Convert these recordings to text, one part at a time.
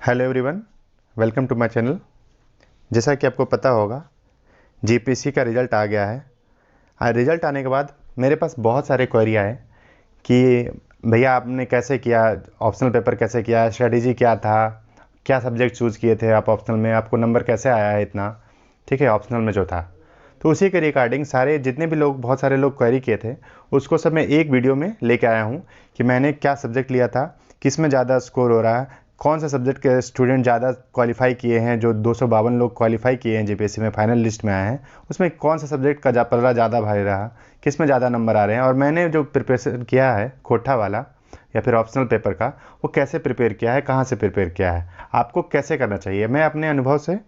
Hello everyone, welcome to my channel. जैसा कि आपको पता होगा, जीपीएससी का रिज़ल्ट आ गया है। रिज़ल्ट आने के बाद मेरे पास बहुत सारे क्वेरी आए कि भैया आपने कैसे किया, ऑप्शनल पेपर कैसे किया, स्ट्रेटजी क्या था, क्या सब्जेक्ट चूज़ किए थे आप ऑप्शनल में, आपको नंबर कैसे आया है इतना, ठीक है, ऑप्शनल में जो था। तो उसी के रिगार्डिंग सारे जितने भी लोग, बहुत सारे लोग क्वेरी किए थे, उसको सब मैं एक वीडियो में लेके आया हूँ कि मैंने क्या सब्जेक्ट लिया था, किस में ज़्यादा स्कोर हो रहा है, कौन सा सब्जेक्ट के स्टूडेंट ज़्यादा क्वालिफाई किए हैं। जो 252 लोग क्वालिफाई किए हैं जीपीएससी में, फाइनल लिस्ट में आए हैं, उसमें कौन सा सब्जेक्ट का पलड़ा ज़्यादा भारी रहा, किस में ज़्यादा नंबर आ रहे हैं, और मैंने जो प्रिपरेशन किया है कोठा वाला या फिर ऑप्शनल पेपर का, वो कैसे प्रिपेयर किया है, कहाँ से प्रिपेयर किया है, आपको कैसे करना चाहिए। मैं अपने अनुभव से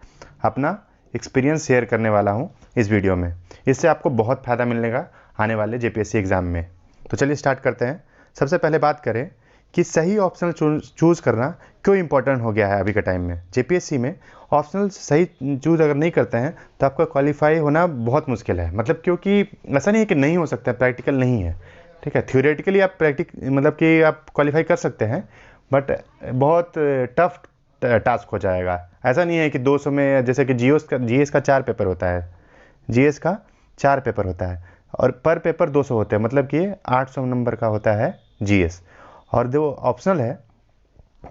अपना एक्सपीरियंस शेयर करने वाला हूँ इस वीडियो में। इससे आपको बहुत फ़ायदा मिलेगा आने वाले जीपीएससी एग्ज़ाम में। तो चलिए स्टार्ट करते हैं। सबसे पहले बात करें कि सही ऑप्शनल चूज़ करना क्यों इंपॉर्टेंट हो गया है अभी के टाइम में। जीपीएससी में ऑप्शनल सही चूज़ अगर नहीं करते हैं तो आपका क्वालिफाई होना बहुत मुश्किल है। मतलब क्योंकि ऐसा नहीं है कि नहीं हो सकता, प्रैक्टिकल नहीं है, ठीक है। थ्योरेटिकली आप मतलब कि आप क्वालिफाई कर सकते हैं, बट बहुत टफ टास्क हो जाएगा। ऐसा नहीं है कि 200 में, जैसे कि जीएस का 4 पेपर होता है, जीएस का 4 पेपर होता है और पर पेपर 200 होते हैं, मतलब कि 800 नंबर का होता है जीएस। और जो ऑप्शनल है,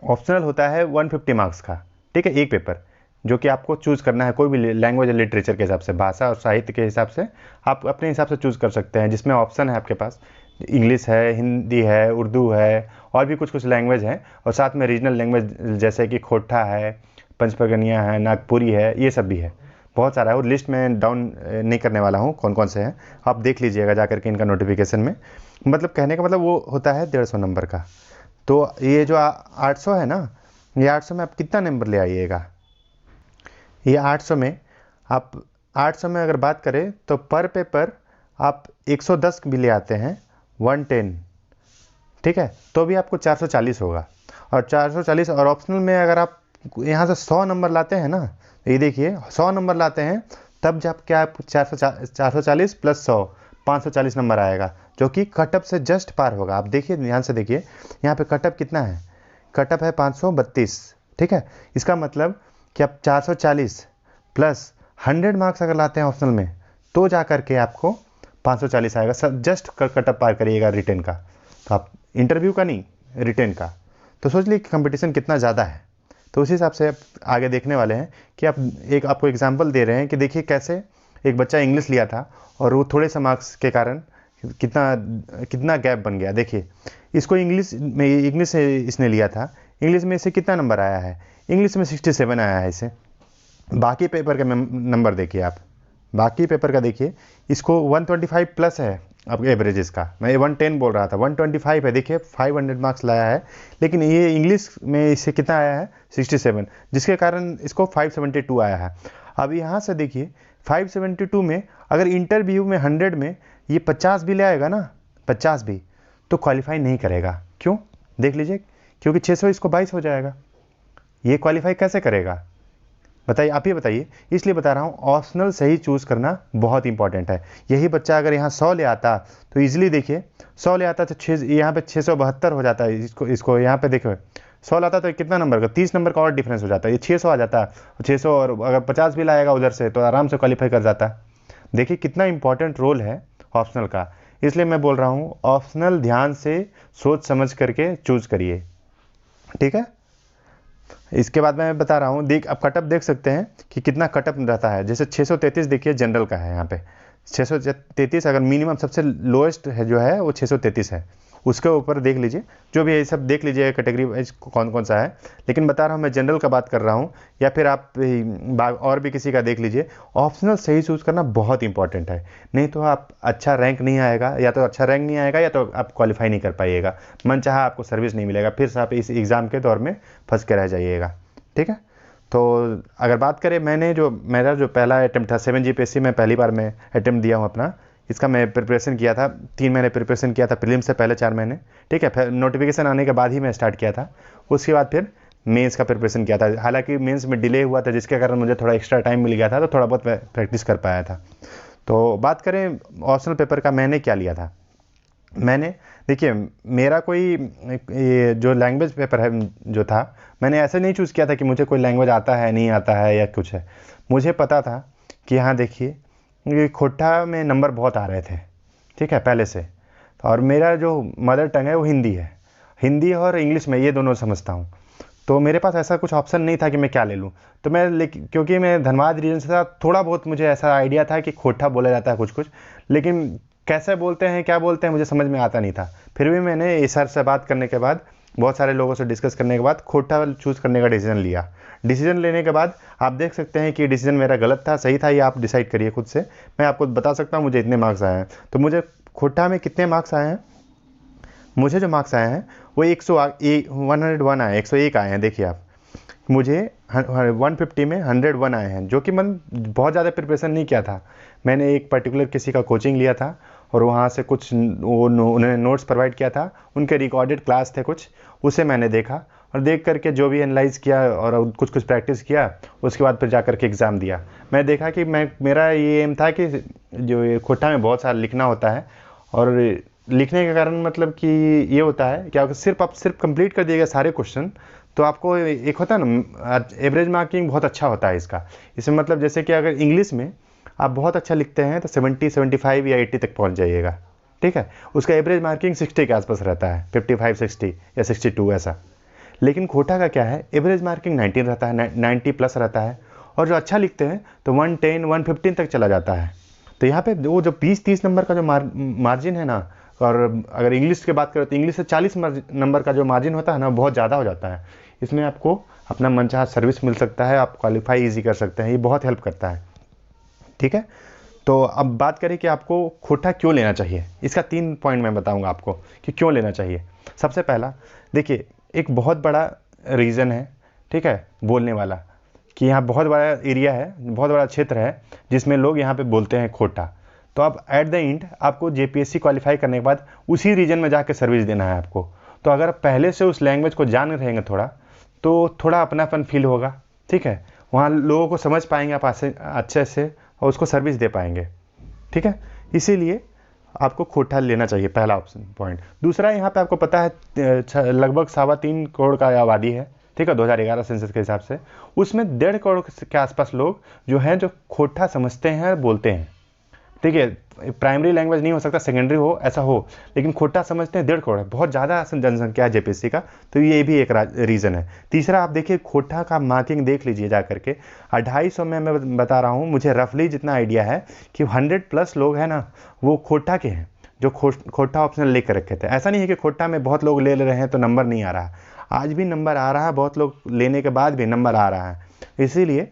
ऑप्शनल होता है 150 मार्क्स का, ठीक है, एक पेपर, जो कि आपको चूज़ करना है कोई भी लैंग्वेज या लिटरेचर के हिसाब से, भाषा और साहित्य के हिसाब से आप अपने हिसाब से चूज़ कर सकते हैं, जिसमें ऑप्शन है आपके पास इंग्लिश है, हिंदी है, उर्दू है, और भी कुछ कुछ लैंग्वेज हैं, और साथ में रीजनल लैंग्वेज जैसे कि खोटा है, पंचपगनिया है, नागपुरी है, ये सब भी है, बहुत सारा है। और लिस्ट में डाउन नहीं करने वाला हूँ कौन कौन से हैं, आप देख लीजिएगा जा करके इनका नोटिफिकेशन में। मतलब कहने का मतलब वो होता है 150 नंबर का। तो ये जो 800 है ना, ये 800 में आप कितना नंबर ले आइएगा। ये 800 में आप 800 में अगर बात करें तो पर पेपर आप 110 भी ले आते हैं, 110, ठीक है, तो भी आपको 440 होगा। और 440, और ऑप्शनल में अगर आप यहाँ से 100 नंबर लाते हैं ना, तो ये देखिए 100 नंबर लाते हैं, तब जब क्या आप 440 प्लस 100, 540 नंबर आएगा, जो कि कटअप से जस्ट पार होगा। आप देखिए, ध्यान से देखिए, यहाँ पे कटअप कितना है, कटअप है 532, ठीक है। इसका मतलब कि आप 440 प्लस 100 मार्क्स अगर लाते हैं ऑप्शनल में, तो जा करके आपको 540 आएगा। सब जस्ट कटअप पार करिएगा रिटेन का, तो आप इंटरव्यू का नहीं, रिटेन का। तो सोच लीजिए कंपटीशन कितना ज़्यादा है। तो उसी हिसाब से आप आगे देखने वाले हैं कि आपको एग्जांपल दे रहे हैं कि देखिए कैसे एक बच्चा इंग्लिश लिया था और वो थोड़े से मार्क्स के कारण कितना कितना गैप बन गया। देखिए इसको इंग्लिश से इसने लिया था, इंग्लिश में इसे कितना नंबर आया है, इंग्लिश में 67 आया है इसे। बाकी पेपर का नंबर देखिए आप, बाकी पेपर का देखिए, इसको 125 प्लस है अब एवरेज इसका। मैं 110 बोल रहा था, 125 है, देखिए 500 मार्क्स लाया है। लेकिन ये इंग्लिश में इससे कितना आया है, 67, जिसके कारण इसको 572 आया है। अब यहाँ से देखिए 572 में अगर इंटरव्यू में 100 में ये 50 भी ले आएगा ना, 50 भी, तो क्वालिफाई नहीं करेगा। क्यों, देख लीजिए, क्योंकि 600 इसको 22 हो जाएगा। ये क्वालिफाई कैसे करेगा बताइए, आप ही बताइए। इसलिए बता रहा हूँ, ऑप्शनल सही चूज़ करना बहुत इंपॉर्टेंट है। यही बच्चा अगर यहाँ 100 ले आता तो ईजिली, देखिए 100 ले आता तो यहाँ पे 672 हो जाता है। इसको यहाँ पे देखो 100 लाता तो कितना नंबर का, 30 नंबर का और डिफरेंस हो जाता है, ये 600 आ जाता है। 600 और अगर 50 भी लाएगा उधर से तो आराम से क्वालिफाई कर जाता है। देखिए कितना इंपॉर्टेंट रोल है ऑप्शनल का। इसलिए मैं बोल रहा हूँ, ऑप्शनल ध्यान से सोच समझ करके चूज़ करिए, ठीक है। इसके बाद मैं बता रहा हूँ, आप कटअप देख सकते हैं कि कितना कटअप रहता है। जैसे 633 देखिए जनरल का है, यहाँ पे 633 अगर मिनिमम सबसे लोएस्ट है जो है वो 633 है। उसके ऊपर देख लीजिए, जो भी है सब देख लीजिए कैटेगरी वाइज कौन कौन सा है। लेकिन बता रहा हूँ मैं जनरल का बात कर रहा हूँ, या फिर आप और भी किसी का देख लीजिए। ऑप्शनल सही चूज़ करना बहुत इंपॉर्टेंट है, नहीं तो आप अच्छा रैंक नहीं आएगा, या तो अच्छा रैंक नहीं आएगा, या तो आप क्वालिफाई नहीं कर पाइएगा, मन चाहा आपको सर्विस नहीं मिलेगा, फिर से आप इस एग्ज़ाम के दौर में फंस के रह जाइएगा, ठीक है। तो अगर बात करें, मेरा जो पहला अटैम्प्ट था 7 जीपीएससी में, पहली बार मैं अटैम्प्ट दिया हूँ अपना। इसका मैं प्रिपरेशन किया था, 3 महीने प्रिपरेशन किया था, प्रीलिम्स से पहले 4 महीने, ठीक है। फिर नोटिफिकेशन आने के बाद ही मैं स्टार्ट किया था। उसके बाद फिर मेंस का प्रिपरेशन किया था। हालांकि मेंस में डिले हुआ था, जिसके कारण मुझे थोड़ा एक्स्ट्रा टाइम मिल गया था, तो थोड़ा बहुत प्रैक्टिस कर पाया था। तो बात करें ऑप्शनल पेपर का, मैंने क्या लिया था। मैंने देखिए, मेरा कोई ये जो लैंग्वेज पेपर है जो था, मैंने ऐसे नहीं चूज़ किया था कि मुझे कोई लैंग्वेज आता है नहीं आता है या कुछ है। मुझे पता था कि हाँ देखिए, ये खोटा में नंबर बहुत आ रहे थे, ठीक है, पहले से। और मेरा जो मदर टंग है वो हिंदी है, हिंदी और इंग्लिश में ये दोनों समझता हूँ। तो मेरे पास ऐसा कुछ ऑप्शन नहीं था कि मैं क्या ले लूँ। तो मैं लेकिन क्योंकि मैं धनबाद रीजन से था, थोड़ा बहुत मुझे ऐसा आइडिया था कि खोटा बोला जाता है कुछ कुछ, लेकिन कैसे बोलते हैं क्या बोलते हैं मुझे समझ में आता नहीं था। फिर भी मैंने इस सर से बात करने के बाद, बहुत सारे लोगों से डिस्कस करने के बाद खोटा चूज़ करने का डिसीजन लिया। डिसीजन लेने के बाद आप देख सकते हैं कि डिसीजन मेरा गलत था सही था, ये आप डिसाइड करिए खुद से। मैं आपको बता सकता हूँ मुझे इतने मार्क्स आए हैं। तो मुझे खोटा में कितने मार्क्स आए हैं, मुझे जो मार्क्स आए हैं वो 101 आए, 101 आए हैं। देखिए आप, मुझे 150 में 101 आए हैं, जो कि मैं बहुत ज़्यादा प्रिपरेशन नहीं किया था। मैंने एक पर्टिकुलर किसी का कोचिंग लिया था और वहाँ से कुछ उन्होंने नोट्स प्रोवाइड किया था, उनके रिकॉर्डेड क्लास थे कुछ, उसे मैंने देखा और देख करके जो भी एनालाइज़ किया और कुछ कुछ प्रैक्टिस किया, उसके बाद फिर जा कर के एग्ज़ाम दिया। मैं देखा कि मेरा ये एम था कि जो ये खोटा में बहुत सारा लिखना होता है, और लिखने के कारण मतलब कि ये होता है कि अगर आप सिर्फ कंप्लीट कर दिएगा सारे क्वेश्चन, तो आपको एक होता है ना एवरेज मार्किंग बहुत अच्छा होता है इसका। इसमें मतलब जैसे कि अगर इंग्लिश में आप बहुत अच्छा लिखते हैं तो 70 75 या 80 तक पहुंच जाइएगा, ठीक है। उसका एवरेज मार्किंग 60 के आसपास रहता है, 55 60 या 62 ऐसा। लेकिन खोटा का क्या है, एवरेज मार्किंग 19 रहता है, 90 प्लस रहता है। और जो अच्छा लिखते हैं तो 110 115 तक चला जाता है। तो यहाँ पे वो जो 20-30 नंबर का जो मार्जिन है ना, और अगर इंग्लिश की बात करें तो इंग्लिश से 40 नंबर का जो मार्जिन होता है ना, बहुत ज़्यादा हो जाता है। इसमें आपको अपना मनचाहा सर्विस मिल सकता है, आप क्वालिफाई इजी कर सकते हैं, ये बहुत हेल्प करता है, ठीक है। तो अब बात करें कि आपको खोटा क्यों लेना चाहिए, इसका 3 पॉइंट मैं बताऊंगा आपको कि क्यों लेना चाहिए। सबसे पहला, देखिए, एक बहुत बड़ा रीज़न है, ठीक है, बोलने वाला, कि यहाँ बहुत बड़ा एरिया है, बहुत बड़ा क्षेत्र है जिसमें लोग यहाँ पे बोलते हैं खोटा। तो अब एट द एंड आपको जेपीएससी क्वालिफाई करने के बाद उसी रीजन में जाकर सर्विस देना है आपको। तो अगर आप पहले से उस लैंग्वेज को जान रहेंगे थोड़ा, तो थोड़ा अपनापन फील होगा, ठीक है। वहाँ लोगों को समझ पाएंगे आप अच्छे से और उसको सर्विस दे पाएंगे, ठीक है। इसीलिए आपको खोटा लेना चाहिए, पहला ऑप्शन पॉइंट। दूसरा, यहाँ पे आपको पता है लगभग 3.25 करोड़ का आबादी है, ठीक है, 2011 सेंसस के हिसाब से। उसमें 1.5 करोड़ के आसपास लोग जो हैं जो खोटा समझते हैं और बोलते हैं, ठीक है। प्राइमरी लैंग्वेज नहीं हो सकता, सेकेंडरी हो ऐसा हो, लेकिन खोटा समझते हैं 1.5 करोड़ है, बहुत ज़्यादा जनसंख्या है जेपीएससी का। तो ये भी एक रीज़न है। तीसरा, आप देखिए खोटा का मार्किंग देख लीजिए जा करके, 250 में मैं बता रहा हूँ, मुझे रफली जितना आइडिया है कि 100+ लोग हैं ना, वो खोटा के हैं, जो खोटा ऑप्शन लेकर रखे थे। ऐसा नहीं है कि खोटा में बहुत लोग ले रहे हैं तो नंबर नहीं आ रहा, आज भी नंबर आ रहा है, बहुत लोग लेने के बाद भी नंबर आ रहा है। इसीलिए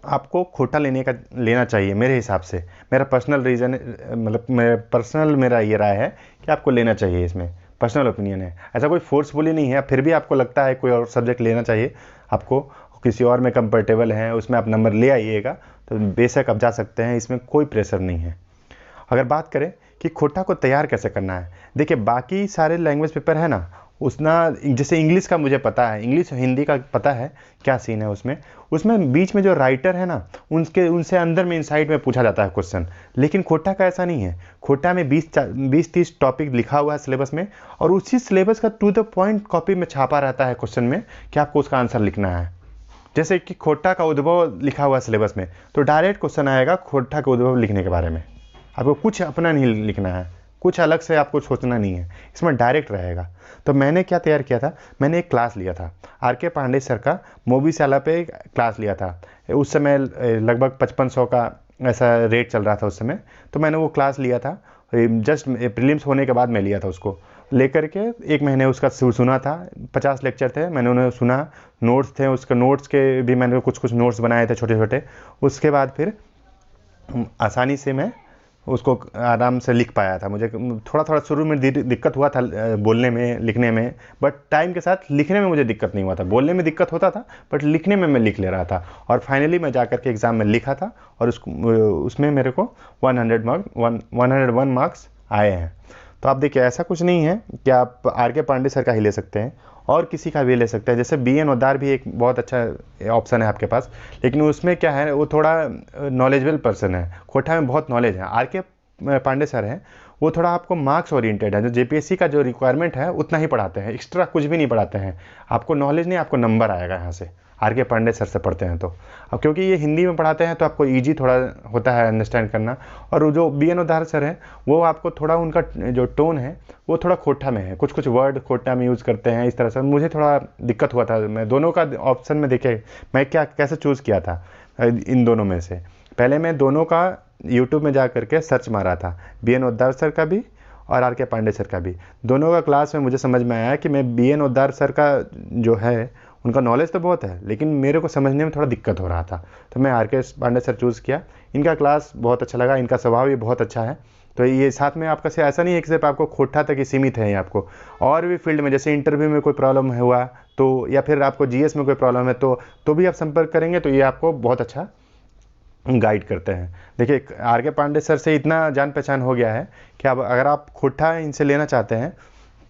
आपको खोटा लेना चाहिए मेरे हिसाब से। मेरा पर्सनल रीज़न, मतलब मेरा ये राय है कि आपको लेना चाहिए, इसमें पर्सनल ओपिनियन है, ऐसा कोई फोर्सफुली नहीं है। फिर भी आपको लगता है कोई और सब्जेक्ट लेना चाहिए, आपको किसी और में कंफर्टेबल है, उसमें आप नंबर ले आइएगा, तो बेशक आप जा सकते हैं, इसमें कोई प्रेशर नहीं है। अगर बात करें कि खोटा को तैयार कैसे करना है, देखिए बाकी सारे लैंग्वेज पेपर है ना, उसना जैसे इंग्लिश का मुझे पता है, इंग्लिश हिंदी का पता है क्या सीन है उसमें। उसमें बीच में जो राइटर है ना, उनसे अंदर में इनसाइड में पूछा जाता है क्वेश्चन। लेकिन खोटा का ऐसा नहीं है। खोटा में 20-30 टॉपिक लिखा हुआ है सिलेबस में, और उसी सिलेबस का टू द पॉइंट कॉपी में छापा रहता है क्वेश्चन में कि आपको उसका आंसर लिखना है। जैसे कि खोटा का उद्भव लिखा हुआ है सिलेबस में, तो डायरेक्ट क्वेश्चन आएगा खोटा का उद्भव लिखने के बारे में। आपको कुछ अपना नहीं लिखना है, कुछ अलग से आपको सोचना नहीं है, इसमें डायरेक्ट रहेगा। तो मैंने क्या तैयार किया था, मैंने एक क्लास लिया था आर.के. पांडे सर का, मोबीशाला पे क्लास लिया था। उस समय लगभग 5500 का ऐसा रेट चल रहा था उस समय। तो मैंने वो क्लास लिया था, जस्ट प्रीलिम्स होने के बाद मैं लिया था उसको। लेकर के 1 महीने उसका सुना था, 50 लेक्चर थे, मैंने उन्हें सुना, नोट्स थे उसके, नोट्स के भी मैंने कुछ नोट्स बनाए थे छोटे छोटे। उसके बाद फिर आसानी से मैं उसको आराम से लिख पाया था। मुझे थोड़ा थोड़ा शुरू में दिक्कत हुआ था बोलने में, लिखने में, बट टाइम के साथ लिखने में मुझे दिक्कत नहीं हुआ था। बोलने में दिक्कत होता था, बट लिखने में मैं लिख ले रहा था। और फाइनली मैं जा कर के एग्ज़ाम में लिखा था, और उसमें मेरे को 101 मार्क्स आए हैं। तो आप देखिए, ऐसा कुछ नहीं है कि आप आर.के. पांडे सर का ही ले सकते हैं, और किसी का भी ले सकते हैं। जैसे बी.एन. ओदार भी एक बहुत अच्छा ऑप्शन है आपके पास, लेकिन उसमें क्या है, वो थोड़ा नॉलेजेबल पर्सन है, खोटा में बहुत नॉलेज है। आर.के. पांडे सर हैं, वो थोड़ा आपको मार्क्स ओरिएंटेड है। जो जेपीएससी का जो रिक्वायरमेंट है उतना ही पढ़ाते हैं, एक्स्ट्रा कुछ भी नहीं पढ़ाते हैं। आपको नॉलेज नहीं, आपको नंबर आएगा यहाँ से, आर के पांडे सर से पढ़ते हैं तो। अब क्योंकि ये हिंदी में पढ़ाते हैं तो आपको ईजी थोड़ा होता है अंडरस्टैंड करना। और वो जो BN उधार सर है वो आपको थोड़ा उनका जो टोन है वो थोड़ा खोटा में है, कुछ कुछ वर्ड खोटा में यूज़ करते हैं इस तरह से। मुझे थोड़ा दिक्कत हुआ था, मैं दोनों का ऑप्शन में देखे मैं क्या कैसे चूज़ किया था इन दोनों में से। पहले मैं दोनों का यूट्यूब में जा करके सर्च मारा था, BN उधार सर का भी और आर के पांडे सर का भी। दोनों का क्लास में मुझे समझ में आया कि मैं BN उधार सर का जो है उनका नॉलेज तो बहुत है लेकिन मेरे को समझने में थोड़ा दिक्कत हो रहा था, तो मैं आर के पांडे सर चूज़ किया। इनका क्लास बहुत अच्छा लगा, इनका स्वभाव भी बहुत अच्छा है। तो ये साथ में आपका से ऐसा नहीं है कि सिर्फ आपको खोटा तक ही सीमित है, आपको और भी फील्ड में जैसे इंटरव्यू में कोई प्रॉब्लम हुआ तो, या फिर आपको GS में कोई प्रॉब्लम है तो भी आप संपर्क करेंगे तो ये आपको बहुत अच्छा गाइड करते हैं। देखिए आर के पांडे सर से इतना जान पहचान हो गया है कि अब अगर आप खोटा इनसे लेना चाहते हैं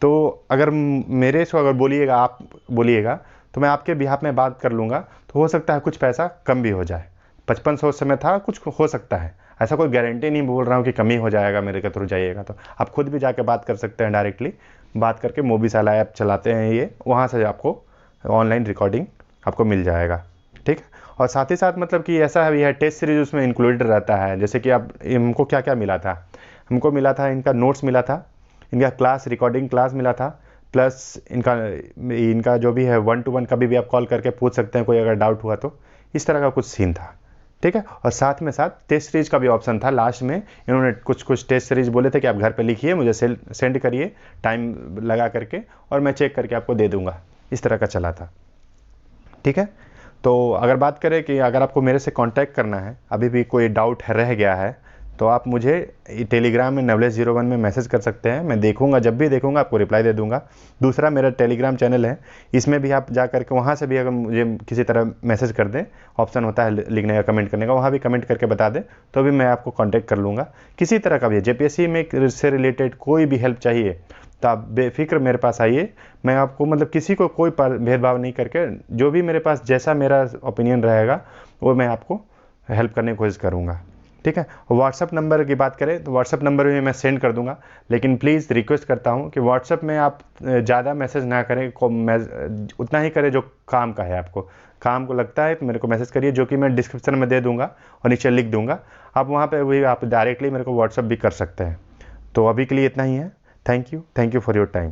तो अगर मेरे से अगर बोलिएगा, आप बोलिएगा तो मैं आपके बिहाफ में बात कर लूँगा, तो हो सकता है कुछ पैसा कम भी हो जाए। 5500 उस समय था, कुछ हो सकता है, ऐसा कोई गारंटी नहीं बोल रहा हूँ कि कमी हो जाएगा मेरे के थ्रू जाइएगा तो। आप खुद भी जाके बात कर सकते हैं, डायरेक्टली बात करके। मोबीशाला ऐप चलाते हैं ये, वहाँ से आपको ऑनलाइन रिकॉर्डिंग आपको मिल जाएगा, ठीक है। और साथ ही साथ मतलब कि ऐसा है, यह टेस्ट सीरीज उसमें इंक्लूडेड रहता है। जैसे कि आप, हमको क्या क्या मिला था, हमको मिला था इनका नोट्स मिला था, इनका क्लास रिकॉर्डिंग क्लास मिला था, प्लस इनका जो भी है 1 to 1 कभी भी आप कॉल करके पूछ सकते हैं कोई अगर डाउट हुआ तो। इस तरह का कुछ सीन था, ठीक है। और साथ में साथ टेस्ट सीरीज का भी ऑप्शन था। लास्ट में इन्होंने कुछ टेस्ट सीरीज बोले थे कि आप घर पे लिखिए, मुझे सेंड करिए टाइम लगा करके और मैं चेक करके आपको दे दूंगा, इस तरह का चला था, ठीक है। तो अगर बात करें कि अगर आपको मेरे से कांटेक्ट करना है, अभी भी कोई डाउट रह गया है, तो आप मुझे टेलीग्राम में Knowledge01 में मैसेज कर सकते हैं। मैं देखूंगा, जब भी देखूंगा आपको रिप्लाई दे दूंगा। दूसरा मेरा टेलीग्राम चैनल है, इसमें भी आप जा करके वहाँ से भी अगर मुझे किसी तरह मैसेज कर दें, ऑप्शन होता है लिखने का, कमेंट करने का, वहाँ भी कमेंट करके बता दें तो भी मैं आपको कॉन्टैक्ट कर लूँगा। किसी तरह का भी JPSC में से रिलेटेड कोई भी हेल्प चाहिए तो आप बेफिक्र मेरे पास आइए। मैं आपको मतलब किसी को कोई भेदभाव नहीं करके, जो भी मेरे पास जैसा मेरा ओपिनियन रहेगा वो मैं आपको हेल्प करने की कोशिश करूँगा, ठीक है। व्हाट्सअप नंबर की बात करें तो व्हाट्सअप नंबर भी मैं सेंड कर दूंगा, लेकिन प्लीज़ रिक्वेस्ट करता हूं कि व्हाट्सअप में आप ज़्यादा मैसेज ना करें, उतना ही करें जो काम का है। आपको काम को लगता है तो मेरे को मैसेज करिए, जो कि मैं डिस्क्रिप्शन में दे दूंगा और नीचे लिख दूंगा। आप वहाँ पे भी आप डायरेक्टली मेरे को व्हाट्सअप भी कर सकते हैं। तो अभी के लिए इतना ही है। Thank you for your time.